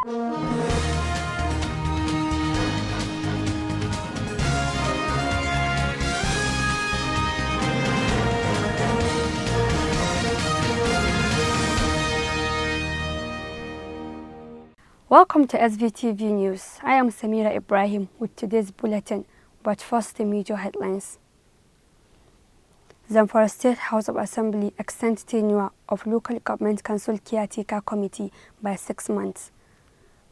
Welcome to SVTV News. I am Samira Ibrahim with today's bulletin, but first the major headlines. Zamfara State House of Assembly extends tenure of Local Government Council Caretaker Committee by 6 months.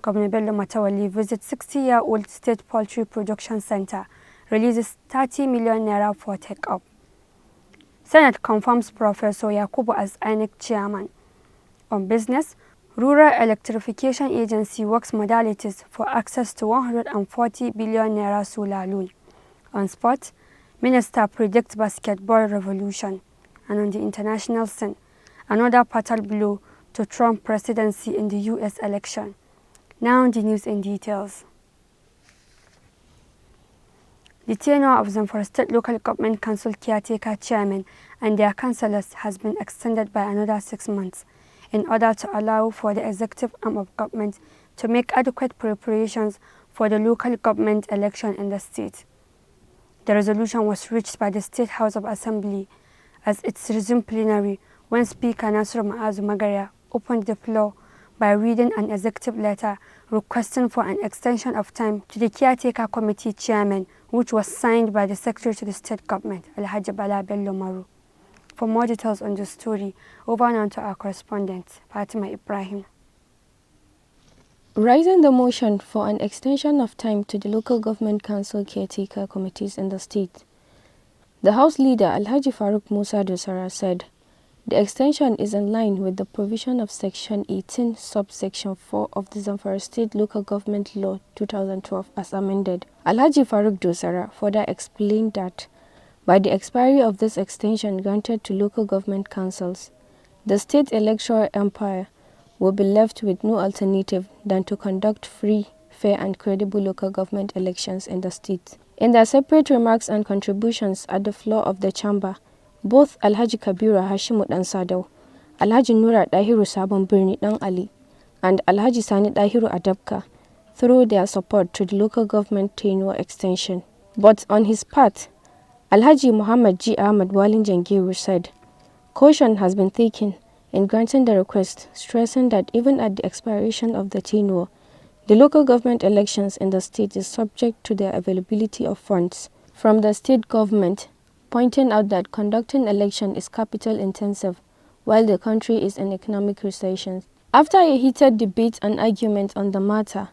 Governor Bello Matawali visits 60-year-old State Poultry Production Center, releases 30 million naira for take-up. Senate confirms Professor Yakubu as INEC chairman. On business, Rural Electrification Agency works modalities for access to 140 billion naira solar loan. On sport, Minister predicts basketball revolution. And on the international scene, another fatal blow to Trump presidency in the U.S. election. Now the news in details. The tenure of Zamfara State Local Government Council Caretaker Chairman and their councillors has been extended by another 6 months, in order to allow for the executive arm of government to make adequate preparations for the local government election in the state. The resolution was reached by the State House of Assembly as its resumed plenary when Speaker Nasir Ma'azu Magaria opened the floor by reading an executive letter requesting for an extension of time to the Caretaker Committee Chairman, which was signed by the Secretary to the State Government, Alhaji Bala Bello Maru. For more details on the story, over now to our correspondent, Fatima Ibrahim. Raising the motion for an extension of time to the local government council caretaker committees in the state, the House Leader Alhaji Faruk Musa Dosara said the extension is in line with the provision of Section 18, subsection 4 of the Zamfara State Local Government Law 2012 as amended. Alhaji Faruk Dosara further explained that by the expiry of this extension granted to local government councils, the state electoral empire will be left with no alternative than to conduct free, fair and credible local government elections in the state. In their separate remarks and contributions at the floor of the chamber, both Alhaji Kabira Hashimu Dan Sadau, Alhaji Nura Dahiru Sabon Birni Dan Ali, and Alhaji Sani Dahiru Adabka threw their support to the local government tenure extension. But on his part, Alhaji Muhammad G. Ahmad Walin Jangiru said, caution has been taken in granting the request, stressing that even at the expiration of the tenure, the local government elections in the state is subject to the availability of funds from the state government, pointing out that conducting election is capital intensive while the country is in economic recession. After a heated debate and argument on the matter,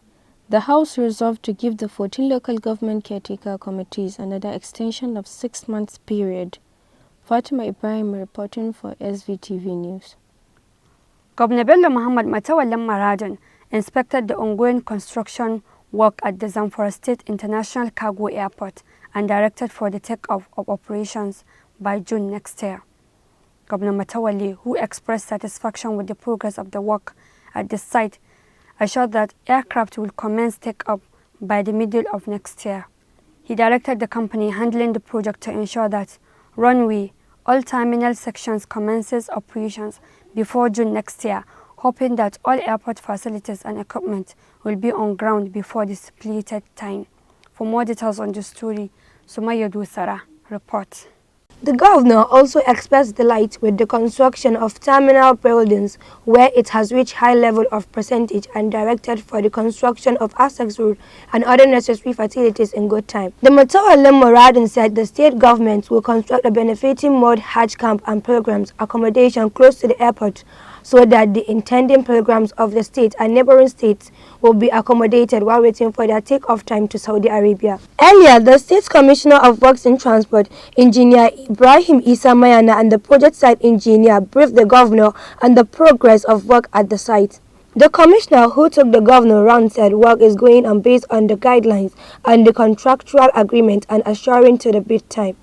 the House resolved to give the 14 local government caretaker committees another extension of 6 months period. Fatima Ibrahim reporting for SVTV News. Governor Bello Muhammad Matawallan Marajan inspected the ongoing construction work at the Zamfara State International Cargo Airport and directed for the take-off of operations by June next year. Governor Matawalli, who expressed satisfaction with the progress of the work at the site, assured that aircraft will commence take-up by the middle of next year. He directed the company handling the project to ensure that runway, all terminal sections commences operations before June next year, hoping that all airport facilities and equipment will be on ground before the stipulated time. For more details on the story, Sumaya Dusara reports. The governor also expressed delight with the construction of terminal buildings where it has reached high level of percentage and directed for the construction of access road and other necessary facilities in good time. The Matawallan Maradan said the state government will construct a benefiting mud Hajj camp and pilgrims accommodation close to the airport so that the intending pilgrims of the state and neighboring states will be accommodated while waiting for their take-off time to Saudi Arabia. Earlier, the State Commissioner of Works and Transport, Engineer Ibrahim Isa Mayana, and the project site engineer briefed the governor on the progress of work at the site. The commissioner, who took the governor around, said work is going on based on the guidelines and the contractual agreement and assuring to the bid time.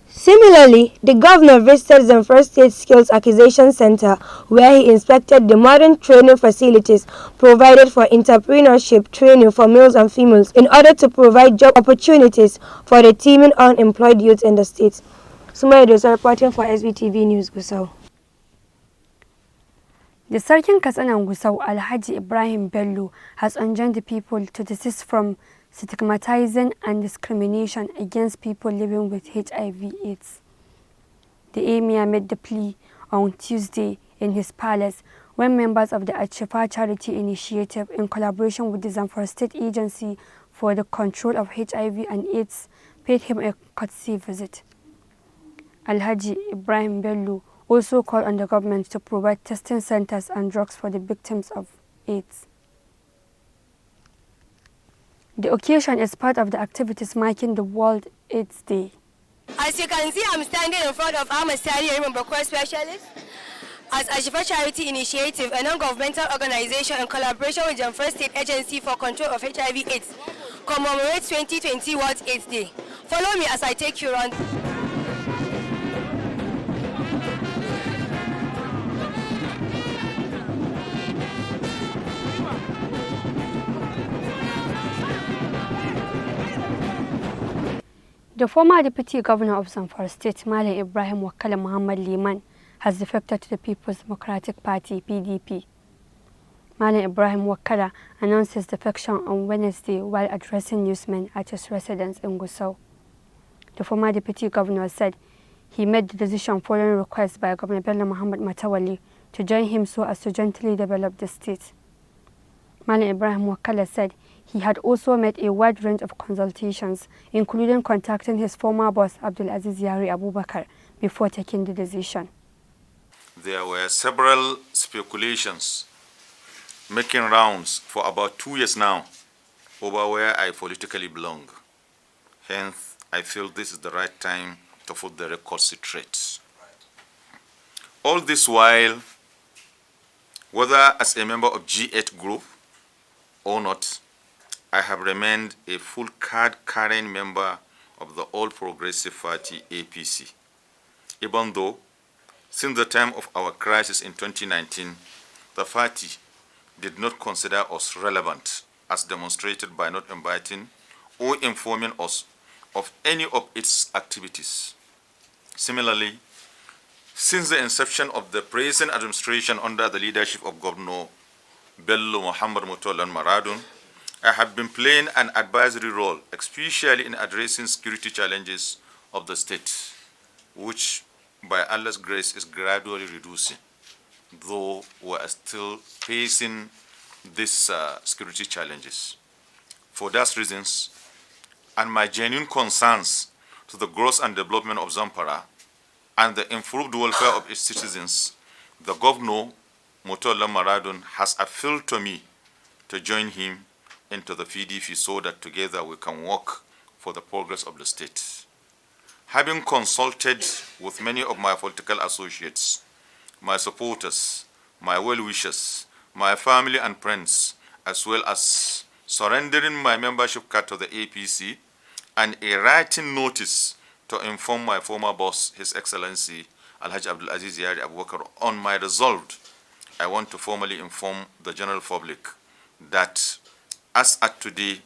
Similarly, the governor visited Zamfara State Skills Acquisition Center, where he inspected the modern training facilities provided for entrepreneurship training for males and females in order to provide job opportunities for the teeming unemployed youth in the state. Sumaya Dosa reporting for SVTV News, Gusau. The Sarkin Katsanan Gusau Alhaji Ibrahim Bello has enjoined the people to desist from stigmatizing and discrimination against people living with HIV/AIDS. The Emir made the plea on Tuesday in his palace when members of the Al-Shifa Charity Initiative, in collaboration with the Zamfara State Agency for the Control of HIV and AIDS, paid him a courtesy visit. Alhaji Ibrahim Bello also called on the government to provide testing centers and drugs for the victims of AIDS. The occasion is part of the activities marking the World AIDS Day. As you can see, I'm standing in front of Ahmed Sari, a Bokor specialist as Al-Shifa Charity Initiative, a non-governmental organization in collaboration with Zamfara State Agency for Control of HIV/AIDS, commemorates 2020 World AIDS Day. Follow me as I take you around. The former Deputy Governor of Zamfara State, Malam Ibrahim Wakala Muhammad Liman, has defected to the People's Democratic Party (PDP). Malam Ibrahim Wakala announced his defection on Wednesday while addressing newsmen at his residence in Gusau. The former Deputy Governor said he made the decision following requests by Governor Bello Muhammad Matawalli to join him so as to jointly develop the state. Malam Ibrahim Wakala said he had also made a wide range of consultations, including contacting his former boss Abdulaziz Yari Abubakar before taking the decision. There were several speculations making rounds for about 2 years now over where I politically belong. Hence, I feel this is the right time to put the record straight. All this while, whether as a member of G8 group or not, I have remained a full card-carrying member of the All Progressive Party APC, even though since the time of our crisis in 2019, the party did not consider us relevant, as demonstrated by not inviting or informing us of any of its activities. Similarly, since the inception of the present administration under the leadership of Governor Bello Muhammad Mutolan Maradun, I have been playing an advisory role, especially in addressing security challenges of the state, which by Allah's grace is gradually reducing, though we are still facing these security challenges. For those reasons, and my genuine concerns to the growth and development of Zampara and the improved welfare of its citizens, the Governor Mutola Maradun has appealed to me to join him into the PDP so that together we can work for the progress of the state. Having consulted with many of my political associates, my supporters, my well-wishers, my family and friends, as well as surrendering my membership card to the APC and a writing notice to inform my former boss, His Excellency Alhaji Abdulaziz Yari Abubakar, on my resolve, I want to formally inform the general public that as at today,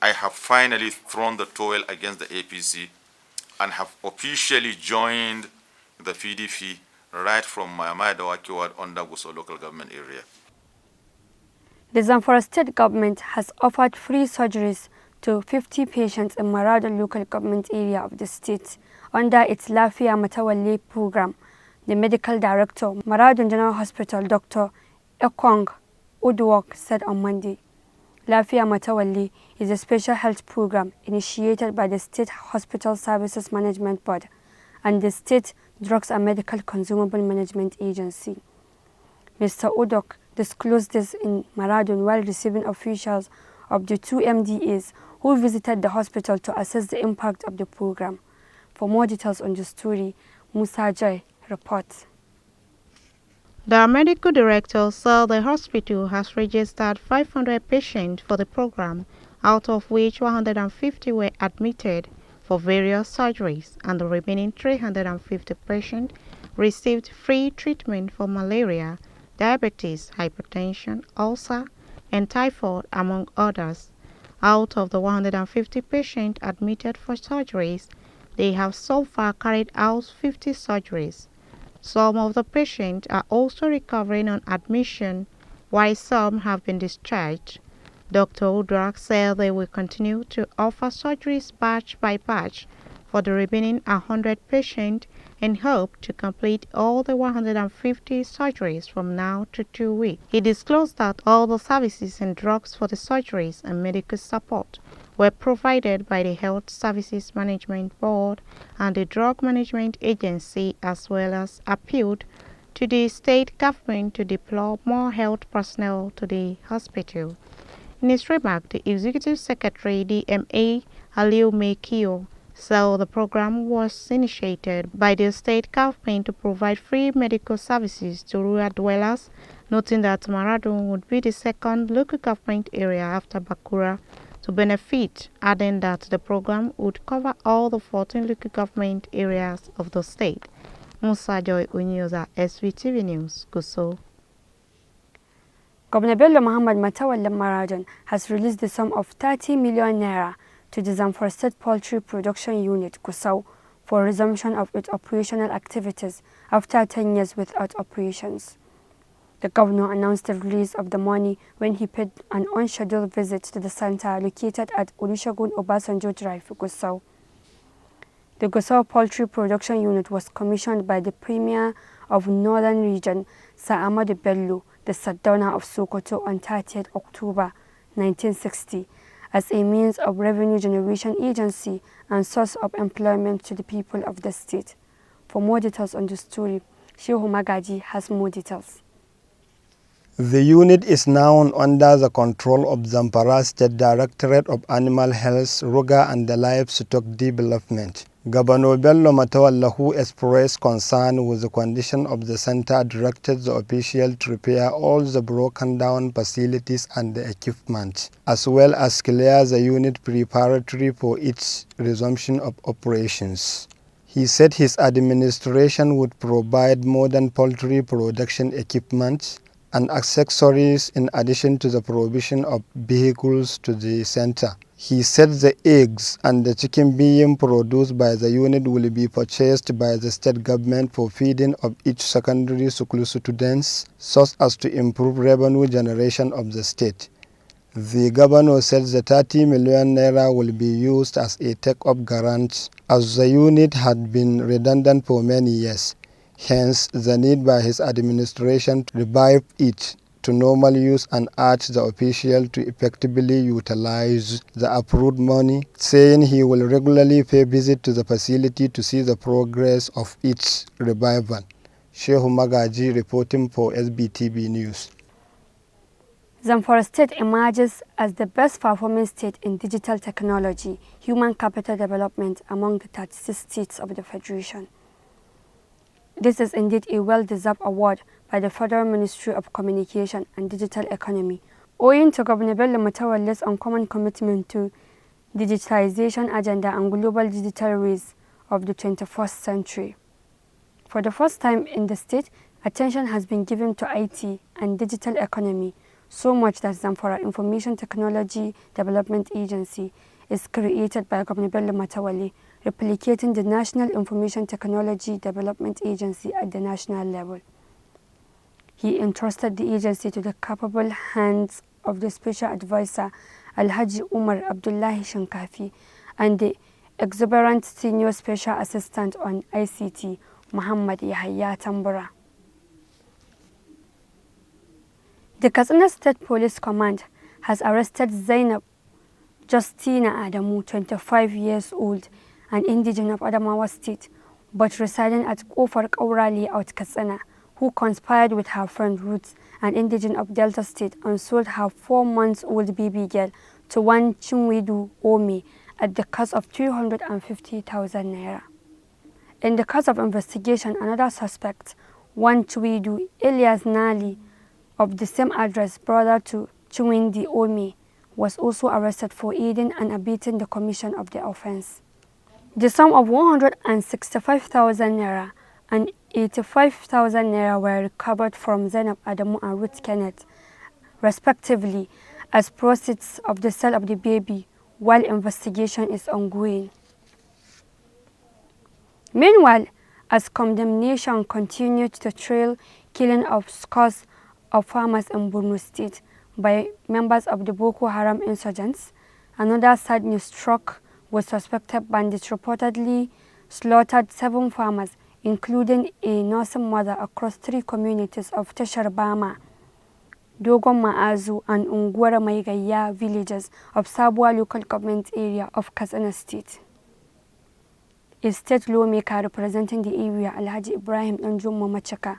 I have finally thrown the towel against the APC and have officially joined the PDP right from my Dawaki ward under Gusau local government area. The Zamfara state government has offered free surgeries to 50 patients in Maradun local government area of the state under its Lafia Matawalli program. The medical director, Maradun General Hospital, Dr. Ekong Udwok, said on Monday. Lafia Matawalli is a special health program initiated by the State Hospital Services Management Board and the State Drugs and Medical Consumable Management Agency. Mr. Udok disclosed this in Maradun while receiving officials of the two MDAs who visited the hospital to assess the impact of the program. For more details on the story, Musa Joy reports. The medical director said the hospital has registered 500 patients for the program, out of which 150 were admitted for various surgeries, and the remaining 350 patients received free treatment for malaria, diabetes, hypertension, ulcer, and typhoid, among others. Out of the 150 patients admitted for surgeries, they have so far carried out 50 surgeries. Some of the patients are also recovering on admission, while some have been discharged. Dr. Udrak said they will continue to offer surgeries batch by batch for the remaining 100 patients and hope to complete all the 150 surgeries from now to 2 weeks. He disclosed that all the services and drugs for the surgeries and medical support were provided by the Health Services Management Board and the Drug Management Agency, as well as appealed to the state government to deploy more health personnel to the hospital. In his remark, the Executive Secretary, DMA Aliu Mekio, said the program was initiated by the state government to provide free medical services to rural dwellers, noting that Maradun would be the second local government area after Bakura to benefit, adding that the program would cover all the 14 local government areas of the state. Musa Joy Unyoza, Svtv News, Gusau. Governor Bello Muhammad Matawallan Marajan has released the sum of 30 million naira to the Zamfara State Poultry Production Unit, Gusau, for resumption of its operational activities after 10 years without operations. The governor announced the release of the money when he paid an unscheduled visit to the center located at Olusegun Obasanjo Drive, Gusau. The Gusau Poultry Production Unit was commissioned by the Premier of Northern Region, Sir Ahmadu Bello, the Sardauna of Sokoto, on 30th October 1960, as a means of revenue generation agency and source of employment to the people of the state. For more details on the story, Shehu Magaji has more details. The unit is now under the control of Zampara State Directorate of Animal Health, Ruga and the Livestock Development. Governor Bello Matawalla, who expressed concern with the condition of the center, directed the official to repair all the broken down facilities and the equipment, as well as clear the unit preparatory for its resumption of operations. He said his administration would provide modern poultry production equipment and accessories in addition to the provision of vehicles to the center. He said the eggs and the chicken being produced by the unit will be purchased by the state government for feeding of each secondary school students, so as to improve revenue generation of the state. The governor said the 30 million naira will be used as a take-up grant, as the unit had been redundant for many years. Hence, the need by his administration to revive it to normal use and urge the official to effectively utilize the approved money, saying he will regularly pay visit to the facility to see the progress of its revival. Shehu Magaji reporting for SBTV News. Zamfara State emerges as the best performing state in digital technology, human capital development among the 36 states of the Federation. This is indeed a well-deserved award by the Federal Ministry of Communication and Digital Economy, owing to Governor Bello Matawalla's uncommon commitment to digitalization agenda and global digital race of the 21st century. For the first time in the state, attention has been given to IT and digital economy, so much that Zamfara Information Technology Development Agency is created by Governor Bello Matawalle, replicating the National Information Technology Development Agency at the national level. He entrusted the agency to the capable hands of the Special Advisor Alhaji Umar Abdullahi Shankafi and the exuberant Senior Special Assistant on ICT Muhammad Yahya Tambura. The Katsina State Police Command has arrested Zainab Justina Adamu, 25 years old, an indigene of Adamawa State, but residing at Kofar Kaura Layout, Katsina, who conspired with her friend Ruth, an indigene of Delta State, and sold her 4-month-old baby girl to one Chinwedu Omi at the cost of 350,000 naira. In the course of investigation, another suspect, one Chiwedu Elias Nali, of the same address, brother to Chinwedu Omi, was also arrested for aiding and abetting the commission of the offense. The sum of 165,000 naira and 85,000 naira were recovered from Zainab Adamu and Ruth Kenneth, respectively, as proceeds of the sale of the baby, while investigation is ongoing. Meanwhile, as condemnation continued to trail killing of scores of farmers in Borno State by members of the Boko Haram insurgents. Another sad news struck with suspected bandits reportedly slaughtered 7 farmers, including a nursing mother, across 3 communities of Tashar Bama, Dogon Ma'azu and Ungwara Maigaya villages of Sabwa local government area of Katsina State. A state lawmaker representing the area, Alhaji Ibrahim Danjuma Machaka,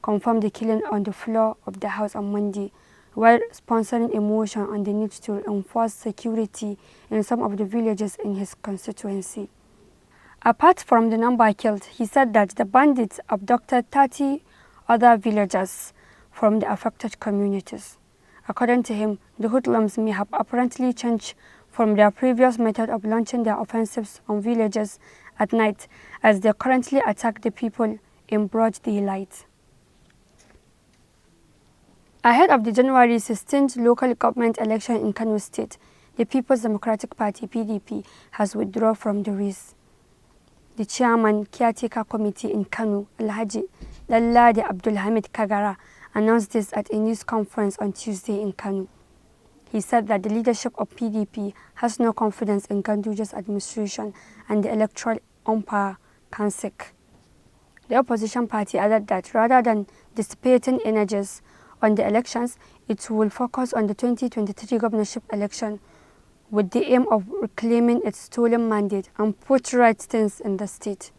confirmed the killing on the floor of the House on Monday, while sponsoring a motion on the need to enforce security in some of the villages in his constituency. Apart from the number killed, he said that the bandits abducted 30 other villagers from the affected communities. According to him, the hoodlums may have apparently changed from their previous method of launching their offensives on villages at night, as they currently attack the people in broad daylight. Ahead of the January 16th local government election in Kano State, the People's Democratic Party (PDP) has withdrawn from the race. The chairman caretaker committee in Kano, Alhaji Lallade Abdulhamid Kagara, announced this at a news conference on Tuesday in Kano. He said that the leadership of PDP has no confidence in Ganduja's administration and the electoral umpire Kansik. The opposition party added that rather than dissipating energies on the elections, it will focus on the 2023 governorship election with the aim of reclaiming its stolen mandate and put right things in the state.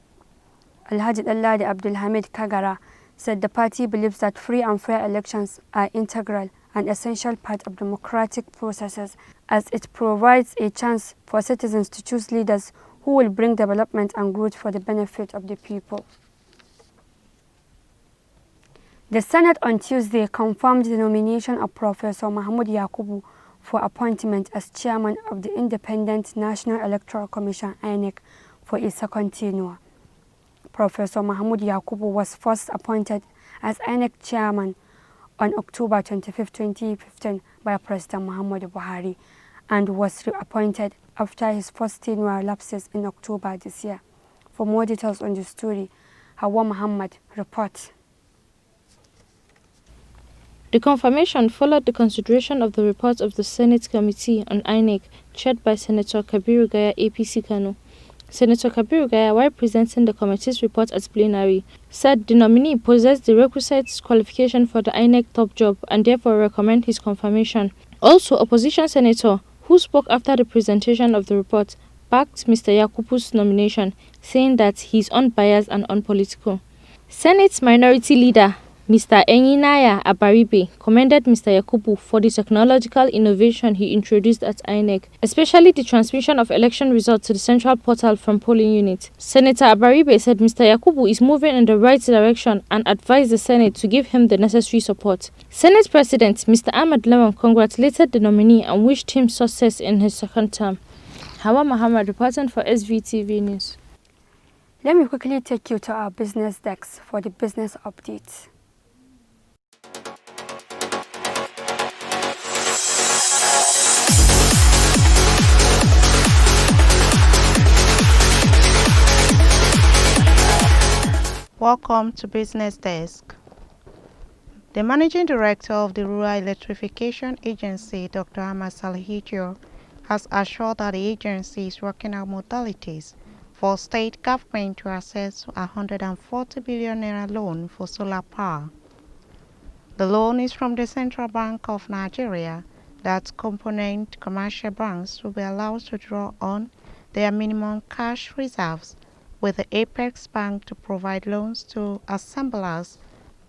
Alhaji Lallade Abdulhamid Kagara said the party believes that free and fair elections are integral and essential part of democratic processes, as it provides a chance for citizens to choose leaders who will bring development and growth for the benefit of the people. The Senate on Tuesday confirmed the nomination of Professor Mahmoud Yakubu for appointment as chairman of the Independent National Electoral Commission (INEC) for a second tenure. Professor Mahmoud Yakubu was first appointed as INEC chairman on October 25, 2015 by President Muhammadu Buhari, and was reappointed after his first tenure lapses in October this year. For more details on the story, Hawa Muhammad reports. The confirmation followed the consideration of the report of the Senate Committee on INEC, chaired by Senator Kabiru Gaya, APC Kano. Senator Kabiru Gaya, while presenting the committee's report at plenary, said the nominee possessed the requisite qualification for the INEC top job and therefore recommend his confirmation. Also, opposition senator, who spoke after the presentation of the report, backed Mr. Yakubu's nomination, saying that he is unbiased and unpolitical. Senate Minority Leader Mr. Enyinaya Abaribe commended Mr. Yakubu for the technological innovation he introduced at INEC, especially the transmission of election results to the central portal from polling units. Senator Abaribe said Mr. Yakubu is moving in the right direction and advised the Senate to give him the necessary support. Senate President Mr. Ahmed Lawan congratulated the nominee and wished him success in his second term. Hawa Muhammad reporting for SVTV News. Let me quickly take you to our business desk for the business updates. Welcome to Business Desk. The Managing Director of the Rural Electrification Agency, Dr. Ahmad Salihito, has assured that the agency is working out modalities for state government to access a 140 billion naira loan for solar power. The loan is from the Central Bank of Nigeria that component commercial banks will be allowed to draw on their minimum cash reserves, with the Apex Bank to provide loans to assemblers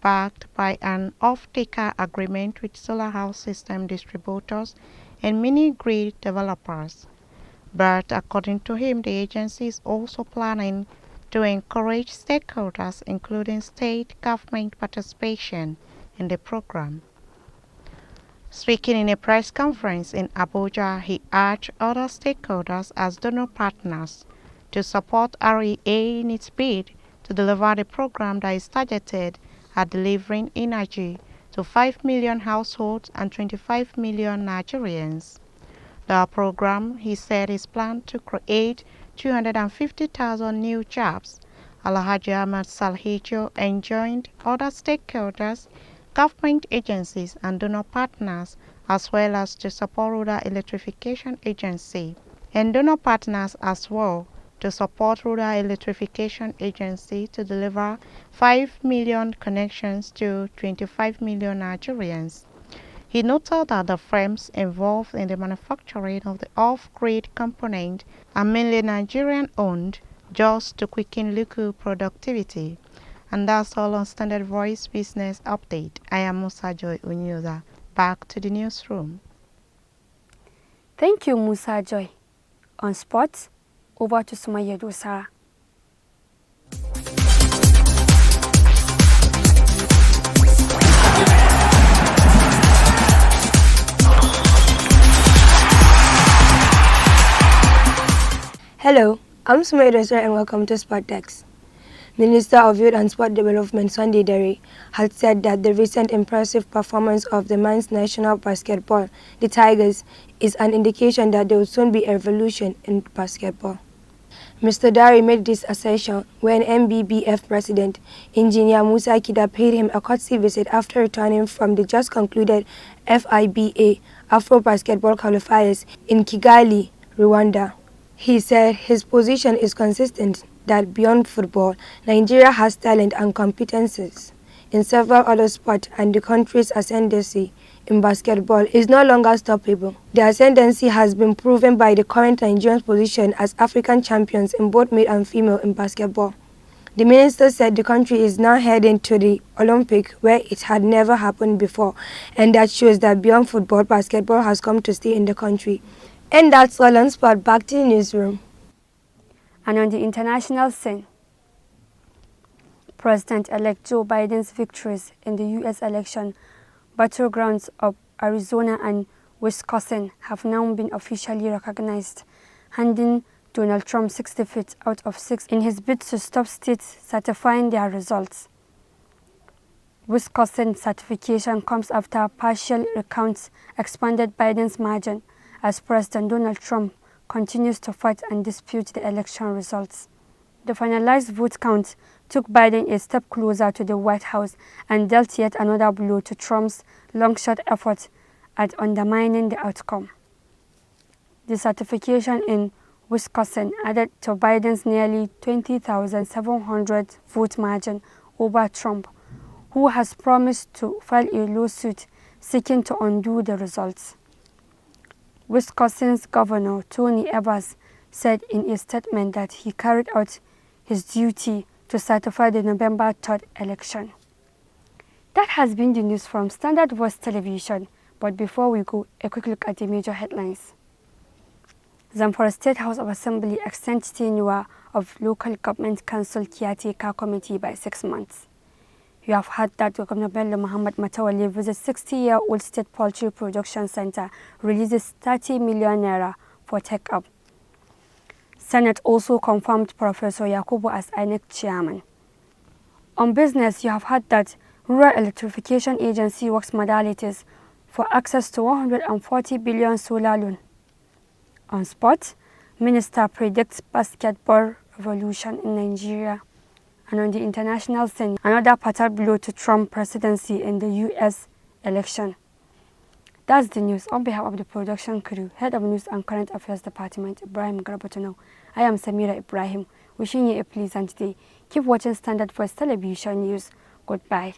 backed by an off-taker agreement with solar house system distributors and mini-grid developers. But according to him, the agency is also planning to encourage stakeholders, including state government participation in the program. Speaking in a press conference in Abuja, he urged other stakeholders as donor partners to support REA in its bid to deliver the program that is targeted at delivering energy to 5 million households and 25 million Nigerians. The program, he said, is planned to create 250,000 new jobs Alhaji Ahmad Salhijo enjoined other stakeholders, government agencies and donor partners, as well as to support Rural Electrification Agency, and donor partners as well to support Rural Electrification Agency to deliver 5 million connections to 25 million Nigerians. He noted that the firms involved in the manufacturing of the off-grid component are mainly Nigerian-owned, just to quicken local productivity. And that's all on Standard Voice Business Update. I am Musa Joy Unyoza. Back to the newsroom. Thank you, Musa Joy. On sports, over to Sumaya Dosara. Hello, I'm Sumaya Dosara and welcome to Sport Desk. Minister of Youth and Sport Development Sunday Dare has said that the recent impressive performance of the men's national basketball, the Tigers, is an indication that there will soon be a revolution in basketball. Mr. Dare made this assertion when MBBF President Engineer Musa Kida paid him a courtesy visit after returning from the just concluded FIBA Afro Basketball qualifiers in Kigali, Rwanda. He said his position is consistent that beyond football, Nigeria has talent and competences in several other sports, and the country's ascendancy in basketball is no longer stoppable. The ascendancy has been proven by the current Nigerian position as African champions in both male and female in basketball. The minister said the country is now heading to the Olympic, where it had never happened before, and that shows that beyond football, basketball has come to stay in the country. And that's all on sport. Back to the newsroom. And on the international scene, President-elect Joe Biden's victories in the U.S. election battlegrounds of Arizona and Wisconsin have now been officially recognized, handing Donald Trump 60 feet out of 6 in his bid to stop states certifying their results. Wisconsin certification comes after partial recounts expanded Biden's margin as President Donald Trump continues to fight and dispute the election results. The finalized vote count took Biden a step closer to the White House and dealt yet another blow to Trump's long-shot effort at undermining the outcome. The certification in Wisconsin added to Biden's nearly 20,700 vote margin over Trump, who has promised to file a lawsuit seeking to undo the results. Wisconsin's Governor Tony Evers said in a statement that he carried out his duty to certify the November 3rd election. That has been the news from Standard Voice Television, but before we go, a quick look at the major headlines. Zamfara State House of Assembly extends tenure of Local Government Council Caretaker Committee by 6 months. You have heard that Governor Bello Muhammad Matawale visits 60-year-old State Poultry Production Center, releases 30 million naira for take-up. Senate also confirmed Professor Yakubu as INEC chairman. On business, you have heard that Rural Electrification Agency works modalities for access to 140 billion solar loan. On sport, Minister predicts basketball revolution in Nigeria. And on the international scene, another fatal blow to Trump presidency in the U.S. election. That's the news. On behalf of the production crew, Head of News and Current Affairs Department, Ibrahim Garbatano, I am Samira Ibrahim, wishing you a pleasant day. Keep watching Standard Voice Television News. Goodbye.